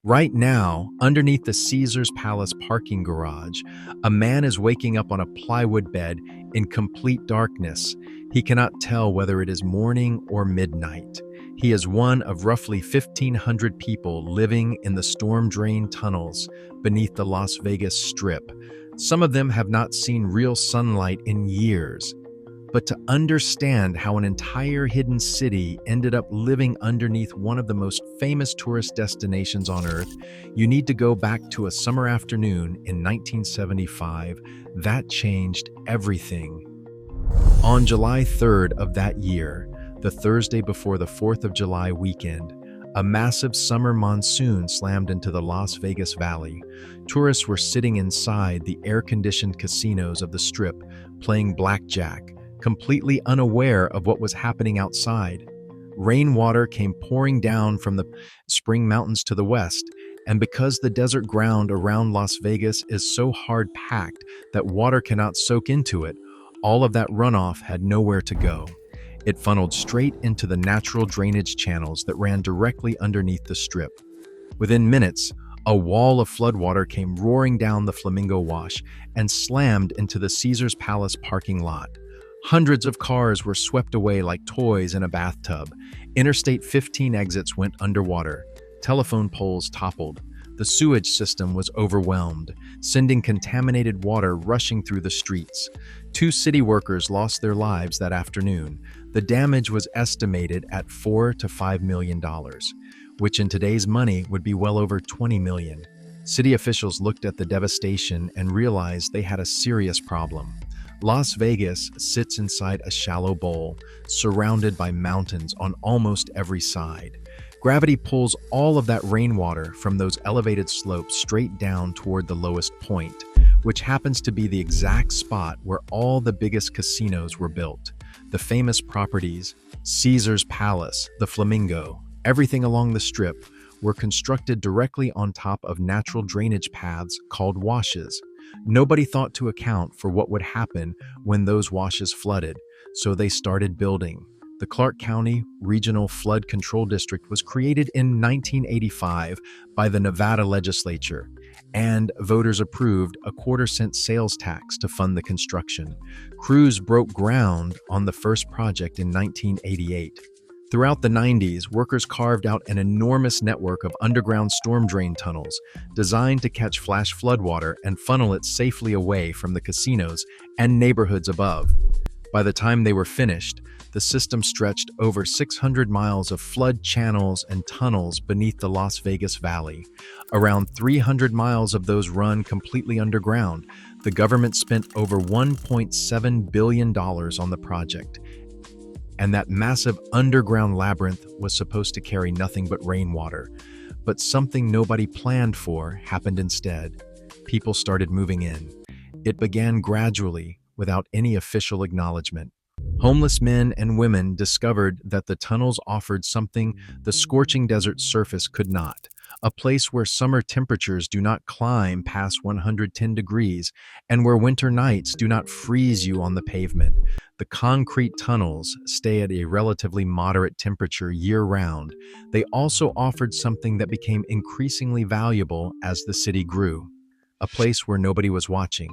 Right now, underneath the Caesar's Palace parking garage, a man is waking up on a plywood bed in complete darkness. He cannot tell whether it is morning or midnight. He is one of roughly 1,500 people living in the storm-drained tunnels beneath the Las Vegas Strip. Some of them have not seen real sunlight in years. But to understand how an entire hidden city ended up living underneath one of the most famous tourist destinations on Earth, you need to go back to a summer afternoon in 1975. That changed everything. On July 3rd of that year, the Thursday before the 4th of July weekend, a massive summer monsoon slammed into the Las Vegas Valley. Tourists were sitting inside the air-conditioned casinos of the Strip, playing blackjack, completely unaware of what was happening outside. Rainwater came pouring down from the Spring Mountains to the west, and because the desert ground around Las Vegas is so hard-packed that water cannot soak into it, all of that runoff had nowhere to go. It funneled straight into the natural drainage channels that ran directly underneath the Strip. Within minutes, a wall of floodwater came roaring down the Flamingo Wash and slammed into the Caesar's Palace parking lot. Hundreds of cars were swept away like toys in a bathtub. Interstate 15 exits went underwater. Telephone poles toppled. The sewage system was overwhelmed, sending contaminated water rushing through the streets. 2 city workers lost their lives that afternoon. The damage was estimated at $4 to $5 million, which in today's money would be well over $20 million. City officials looked at the devastation and realized they had a serious problem. Las Vegas sits inside a shallow bowl, surrounded by mountains on almost every side. Gravity pulls all of that rainwater from those elevated slopes straight down toward the lowest point, which happens to be the exact spot where all the biggest casinos were built. The famous properties, Caesar's Palace, the Flamingo, everything along the Strip, were constructed directly on top of natural drainage paths called washes. Nobody thought to account for what would happen when those washes flooded, so they started building. The Clark County Regional Flood Control District was created in 1985 by the Nevada legislature, and voters approved a quarter-cent sales tax to fund the construction. Crews broke ground on the first project in 1988. Throughout the 90s, workers carved out an enormous network of underground storm drain tunnels designed to catch flash floodwater and funnel it safely away from the casinos and neighborhoods above. By the time they were finished, the system stretched over 600 miles of flood channels and tunnels beneath the Las Vegas Valley. Around 300 miles of those run completely underground. The government spent over $1.7 billion on the project. And that massive underground labyrinth was supposed to carry nothing but rainwater. But something nobody planned for happened instead. People started moving in. It began gradually, without any official acknowledgement. Homeless men and women discovered that the tunnels offered something the scorching desert surface could not. A place where summer temperatures do not climb past 110 degrees and where winter nights do not freeze you on the pavement. The concrete tunnels stay at a relatively moderate temperature year-round. They also offered something that became increasingly valuable as the city grew. A place where nobody was watching.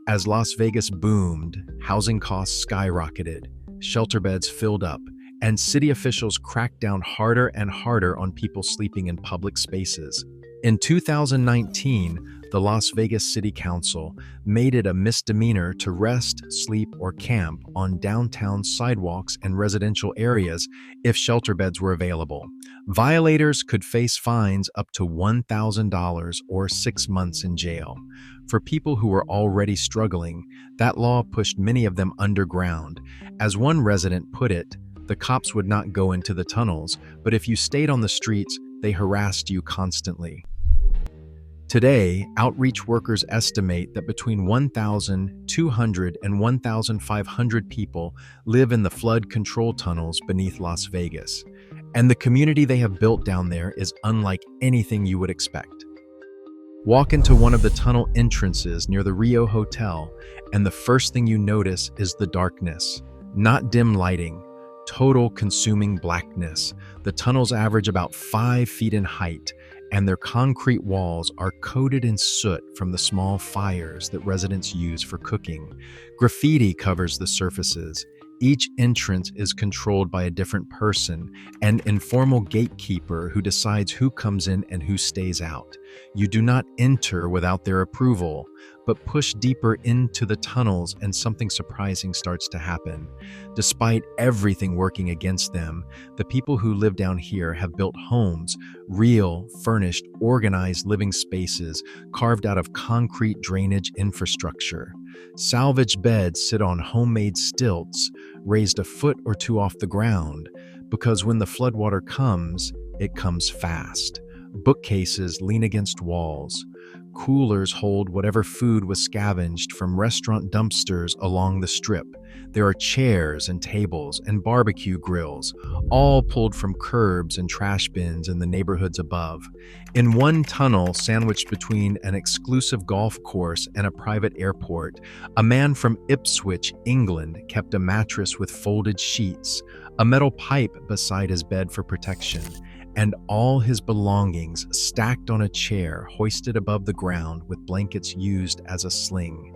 As Las Vegas boomed, housing costs skyrocketed, shelter beds filled up, and city officials cracked down harder and harder on people sleeping in public spaces. In 2019, the Las Vegas City Council made it a misdemeanor to rest, sleep, or camp on downtown sidewalks and residential areas if shelter beds were available. Violators could face fines up to $1,000 or 6 months in jail. For people who were already struggling, that law pushed many of them underground. As one resident put it, the cops would not go into the tunnels, but if you stayed on the streets, they harassed you constantly. Today, outreach workers estimate that between 1,200 and 1,500 people live in the flood control tunnels beneath Las Vegas, and the community they have built down there is unlike anything you would expect. Walk into one of the tunnel entrances near the Rio Hotel, and the first thing you notice is the darkness. Not dim lighting, total consuming blackness. The tunnels average about 5 feet in height, and their concrete walls are coated in soot from the small fires that residents use for cooking. Graffiti covers the surfaces. Each entrance is controlled by a different person, an informal gatekeeper who decides who comes in and who stays out. You do not enter without their approval, but push deeper into the tunnels and something surprising starts to happen. Despite everything working against them, the people who live down here have built homes, real, furnished, organized living spaces carved out of concrete drainage infrastructure. Salvaged beds sit on homemade stilts, raised a foot or two off the ground, because when the floodwater comes, it comes fast. Bookcases lean against walls. Coolers hold whatever food was scavenged from restaurant dumpsters along the strip. There are chairs and tables and barbecue grills, all pulled from curbs and trash bins in the neighborhoods above. In one tunnel, sandwiched between an exclusive golf course and a private airport, a man from Ipswich, England, kept a mattress with folded sheets, a metal pipe beside his bed for protection, and all his belongings stacked on a chair hoisted above the ground with blankets used as a sling.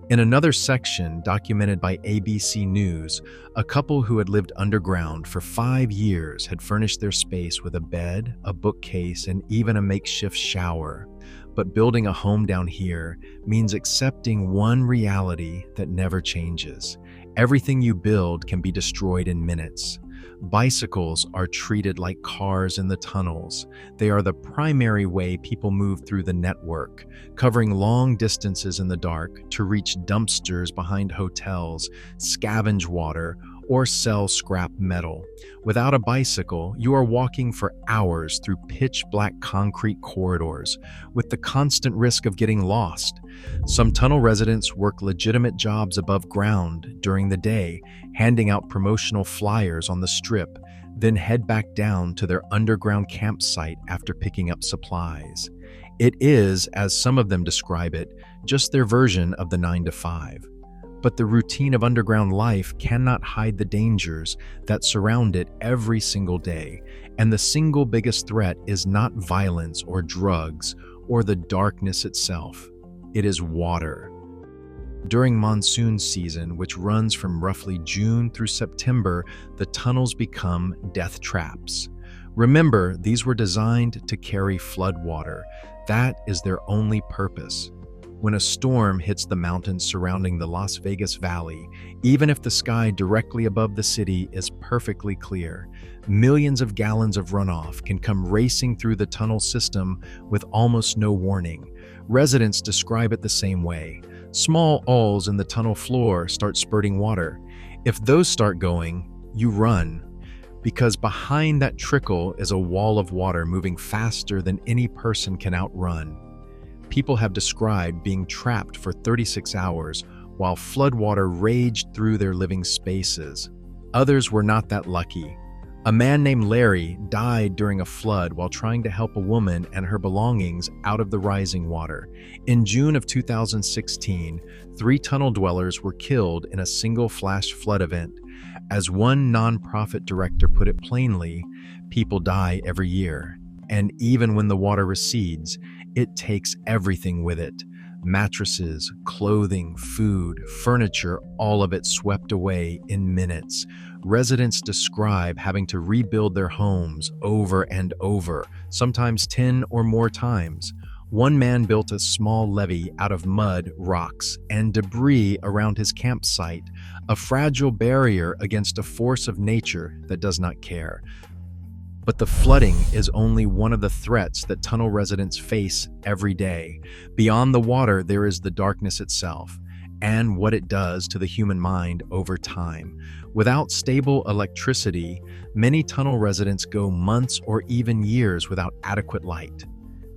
In another section documented by ABC News, a couple who had lived underground for 5 years had furnished their space with a bed, a bookcase, and even a makeshift shower. But building a home down here means accepting one reality that never changes. Everything you build can be destroyed in minutes. Bicycles are treated like cars in the tunnels. They are the primary way people move through the network, covering long distances in the dark to reach dumpsters behind hotels, scavenge water, or sell scrap metal. Without a bicycle, you are walking for hours through pitch-black concrete corridors, with the constant risk of getting lost. Some tunnel residents work legitimate jobs above ground during the day, handing out promotional flyers on the strip, then head back down to their underground campsite after picking up supplies. It is, as some of them describe it, just their version of the 9-to-5. But the routine of underground life cannot hide the dangers that surround it every single day, and the single biggest threat is not violence or drugs or the darkness itself. It is water. During monsoon season, which runs from roughly June through September, the tunnels become death traps. Remember, these were designed to carry flood water. That is their only purpose. When a storm hits the mountains surrounding the Las Vegas Valley, even if the sky directly above the city is perfectly clear, millions of gallons of runoff can come racing through the tunnel system with almost no warning. Residents describe it the same way. Small holes in the tunnel floor start spurting water. If those start going, you run, because behind that trickle is a wall of water moving faster than any person can outrun. People have described being trapped for 36 hours while floodwater raged through their living spaces. Others were not that lucky. A man named Larry died during a flood while trying to help a woman and her belongings out of the rising water. In June of 2016, 3 tunnel dwellers were killed in a single flash flood event. As one nonprofit director put it plainly, people die every year. And even when the water recedes, it takes everything with it. Mattresses, clothing, food, furniture, all of it swept away in minutes. Residents describe having to rebuild their homes over and over, sometimes 10 or more times. One man built a small levee out of mud, rocks, and debris around his campsite, a fragile barrier against a force of nature that does not care. But the flooding is only one of the threats that tunnel residents face every day. Beyond the water, there is the darkness itself, and what it does to the human mind over time. Without stable electricity, many tunnel residents go months or even years without adequate light.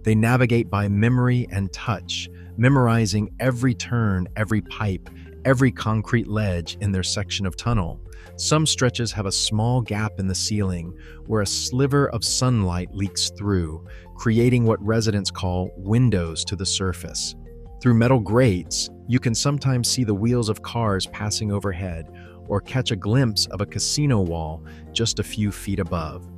They navigate by memory and touch, memorizing every turn, every pipe, every concrete ledge in their section of tunnel. Some stretches have a small gap in the ceiling where a sliver of sunlight leaks through, creating what residents call windows to the surface. Through metal grates, you can sometimes see the wheels of cars passing overhead or catch a glimpse of a casino wall just a few feet above.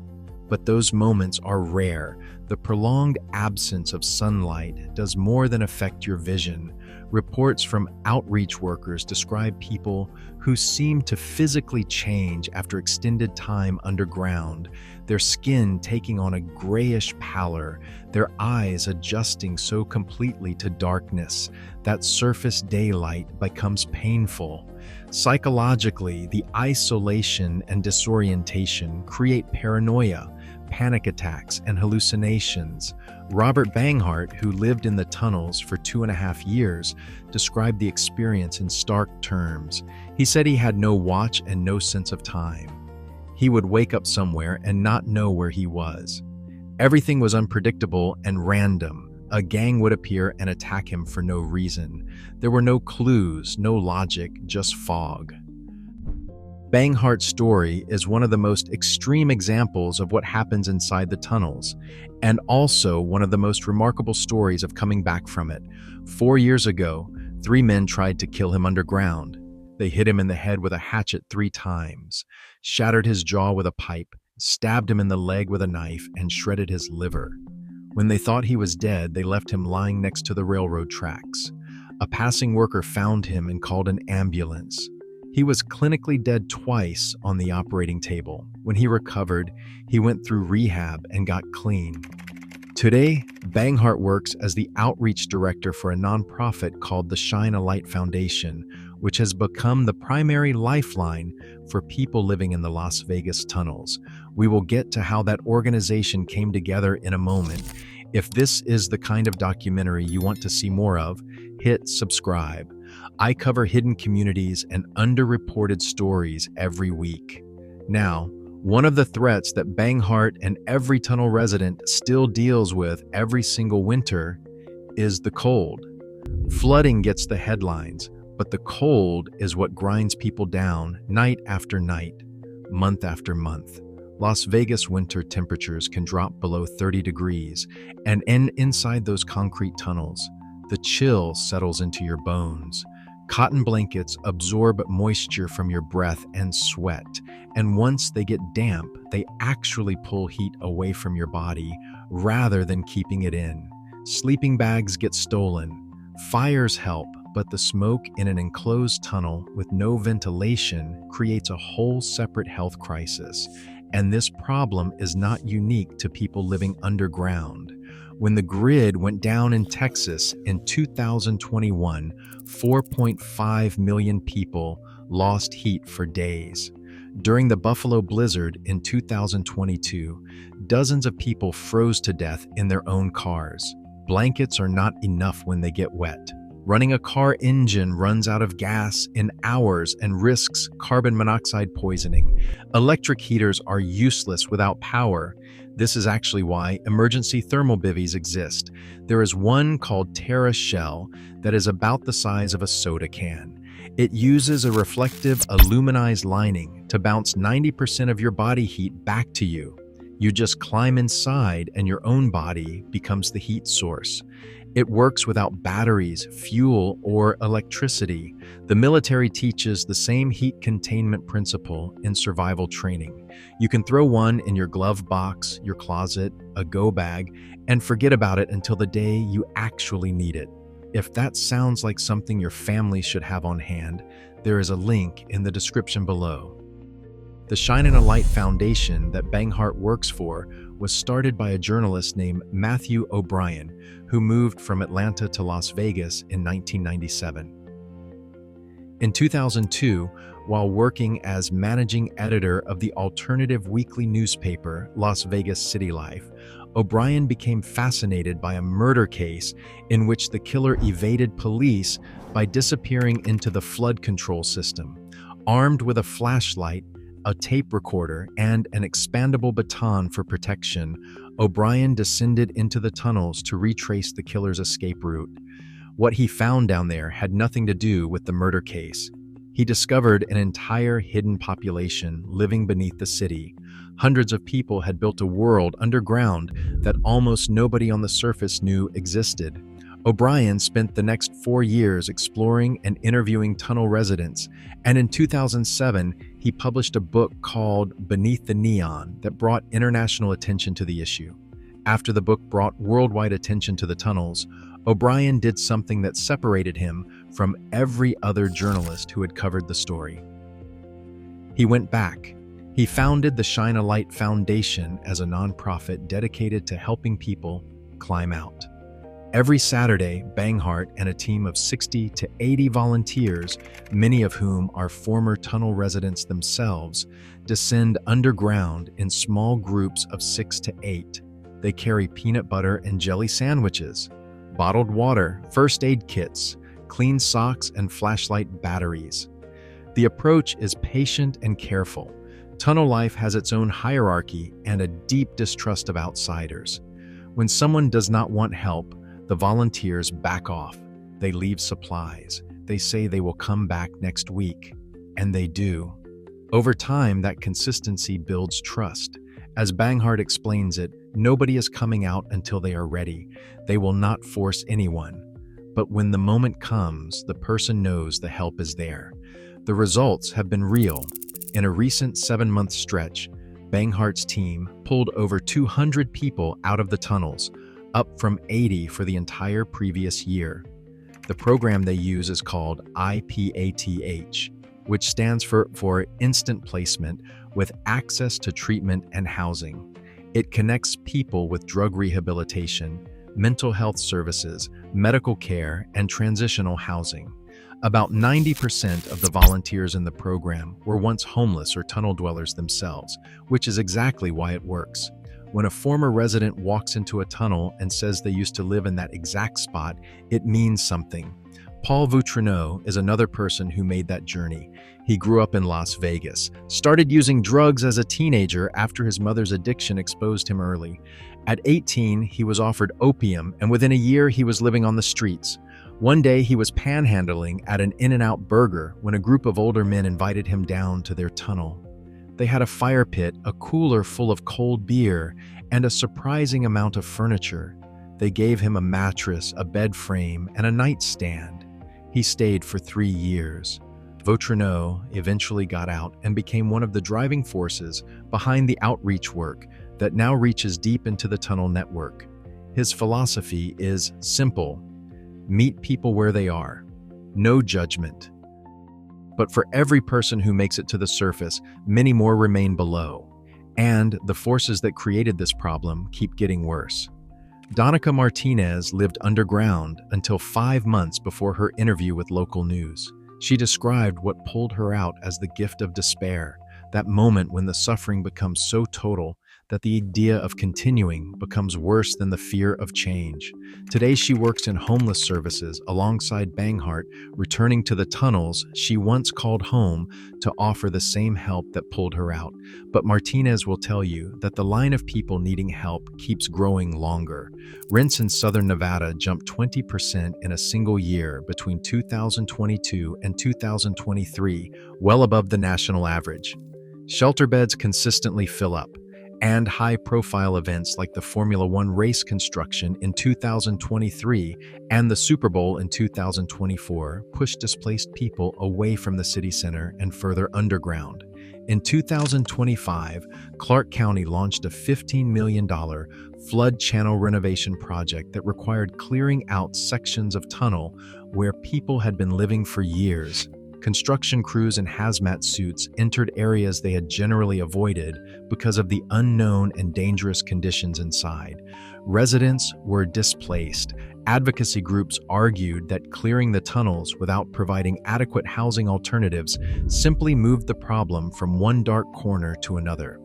But those moments are rare. The prolonged absence of sunlight does more than affect your vision. Reports from outreach workers describe people who seem to physically change after extended time underground, their skin taking on a grayish pallor, their eyes adjusting so completely to darkness that surface daylight becomes painful. Psychologically, the isolation and disorientation create paranoia, panic attacks, and hallucinations. Robert Banghart, who lived in the tunnels for 2.5 years, described the experience in stark terms. He said he had no watch and no sense of time. He would wake up somewhere and not know where he was. Everything was unpredictable and random. A gang would appear and attack him for no reason. There were no clues, no logic, just fog. Banghart's story is one of the most extreme examples of what happens inside the tunnels, and also one of the most remarkable stories of coming back from it. 4 years ago, 3 men tried to kill him underground. They hit him in the head with a hatchet 3 times, shattered his jaw with a pipe, stabbed him in the leg with a knife, and shredded his liver. When they thought he was dead, they left him lying next to the railroad tracks. A passing worker found him and called an ambulance. He was clinically dead twice on the operating table. When he recovered, he went through rehab and got clean. Today, Banghart works as the outreach director for a nonprofit called the Shine a Light Foundation, which has become the primary lifeline for people living in the Las Vegas tunnels. We will get to how that organization came together in a moment. If this is the kind of documentary you want to see more of, hit subscribe. I cover hidden communities and underreported stories every week. Now, one of the threats that Banghart and every tunnel resident still deals with every single winter is the cold. Flooding gets the headlines, but the cold is what grinds people down night after night, month after month. Las Vegas winter temperatures can drop below 30 degrees, and inside those concrete tunnels, the chill settles into your bones. Cotton blankets absorb moisture from your breath and sweat, and once they get damp, they actually pull heat away from your body rather than keeping it in. Sleeping bags get stolen. Fires help, but the smoke in an enclosed tunnel with no ventilation creates a whole separate health crisis. And this problem is not unique to people living underground. When the grid went down in Texas in 2021, 4.5 million people lost heat for days. During the Buffalo blizzard in 2022, dozens of people froze to death in their own cars. Blankets are not enough when they get wet. Running a car engine runs out of gas in hours and risks carbon monoxide poisoning. Electric heaters are useless without power. This is actually why emergency thermal bivvies exist. There is one called TerraShell that is about the size of a soda can. It uses a reflective aluminized lining to bounce 90% of your body heat back to you. You just climb inside and your own body becomes the heat source. It works without batteries, fuel, or electricity. The military teaches the same heat containment principle in survival training. You can throw one in your glove box, your closet, a go bag, and forget about it until the day you actually need it. If that sounds like something your family should have on hand, there is a link in the description below. The Shine a Light Foundation that Banghart works for was started by a journalist named Matthew O'Brien, who moved from Atlanta to Las Vegas in 1997. In 2002, while working as managing editor of the alternative weekly newspaper Las Vegas City Life, O'Brien became fascinated by a murder case in which the killer evaded police by disappearing into the flood control system. Armed with a flashlight, a tape recorder, and an expandable baton for protection, O'Brien descended into the tunnels to retrace the killer's escape route. What he found down there had nothing to do with the murder case. He discovered an entire hidden population living beneath the city. Hundreds of people had built a world underground that almost nobody on the surface knew existed. O'Brien spent the next 4 years exploring and interviewing tunnel residents, and in 2007, he published a book called Beneath the Neon that brought international attention to the issue. After the book brought worldwide attention to the tunnels, O'Brien did something that separated him from every other journalist who had covered the story. He went back. He founded the Shine a Light Foundation as a nonprofit dedicated to helping people climb out. Every Saturday, Banghart and a team of 60 to 80 volunteers, many of whom are former tunnel residents themselves, descend underground in small groups of 6 to 8. They carry peanut butter and jelly sandwiches, bottled water, first aid kits, clean socks, and flashlight batteries. The approach is patient and careful. Tunnel life has its own hierarchy and a deep distrust of outsiders. When someone does not want help, the volunteers back off. They leave supplies. They say they will come back next week, and they do. Over time, that consistency builds trust. As Banghart explains it, nobody is coming out until they are ready. They will not force anyone. But when the moment comes, the person knows the help is there. The results have been real. In a recent 7-month stretch, Banghart's team pulled over 200 people out of the tunnels, up from 80 for the entire previous year. The program they use is called IPATH, which stands for Instant Placement with Access to Treatment and Housing. It connects people with drug rehabilitation, mental health services, medical care, and transitional housing. About 90% of the volunteers in the program were once homeless or tunnel dwellers themselves, which is exactly why it works. When a former resident walks into a tunnel and says they used to live in that exact spot, it means something. Paul Vautrinot is another person who made that journey. He grew up in Las Vegas, started using drugs as a teenager after his mother's addiction exposed him early. At 18, he was offered opium, and within a year, he was living on the streets. One day, he was panhandling at an In-N-Out Burger when a group of older men invited him down to their tunnel. They had a fire pit, a cooler full of cold beer, and a surprising amount of furniture. They gave him a mattress, a bed frame, and a nightstand. He stayed for 3 years. Vautrinot eventually got out and became one of the driving forces behind the outreach work that now reaches deep into the tunnel network. His philosophy is simple: meet people where they are. No judgment. But for every person who makes it to the surface, many more remain below. And the forces that created this problem keep getting worse. Donica Martinez lived underground until 5 months before her interview with local news. She described what pulled her out as the gift of despair, that moment when the suffering becomes so total that the idea of continuing becomes worse than the fear of change. Today, she works in homeless services alongside Banghart, returning to the tunnels she once called home to offer the same help that pulled her out. But Martinez will tell you that the line of people needing help keeps growing longer. Rents in Southern Nevada jumped 20% in a single year between 2022 and 2023, well above the national average. Shelter beds consistently fill up, and high-profile events like the Formula One race construction in 2023 and the Super Bowl in 2024 pushed displaced people away from the city center and further underground. In 2025, Clark County launched a $15 million flood channel renovation project that required clearing out sections of tunnel where people had been living for years. Construction crews in hazmat suits entered areas they had generally avoided because of the unknown and dangerous conditions inside. Residents were displaced. Advocacy groups argued that clearing the tunnels without providing adequate housing alternatives simply moved the problem from one dark corner to another.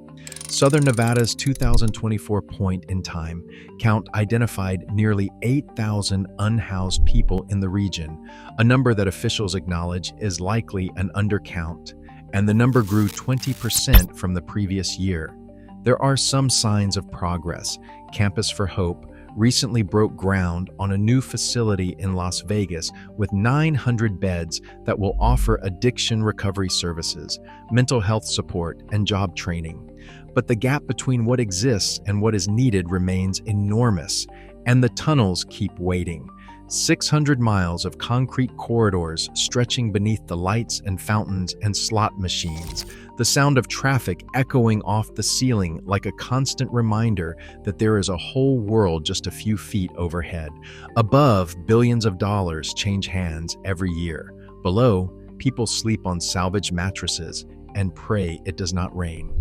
Southern Nevada's 2024 point in time count identified nearly 8,000 unhoused people in the region, a number that officials acknowledge is likely an undercount, and the number grew 20% from the previous year. There are some signs of progress. Campus for Hope recently broke ground on a new facility in Las Vegas with 900 beds that will offer addiction recovery services, mental health support, and job training. But the gap between what exists and what is needed remains enormous. And the tunnels keep waiting. 600 miles of concrete corridors stretching beneath the lights and fountains and slot machines, the sound of traffic echoing off the ceiling like a constant reminder that there is a whole world just a few feet overhead. Above, billions of dollars change hands every year. Below, people sleep on salvaged mattresses and pray it does not rain.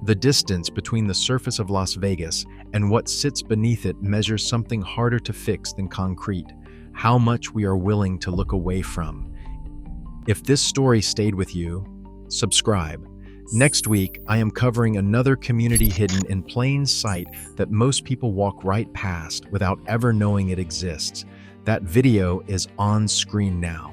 The distance between the surface of Las Vegas and what sits beneath it measures something harder to fix than concrete: how much we are willing to look away from. If this story stayed with you, subscribe. Next week, I am covering another community hidden in plain sight that most people walk right past without ever knowing it exists. That video is on screen now.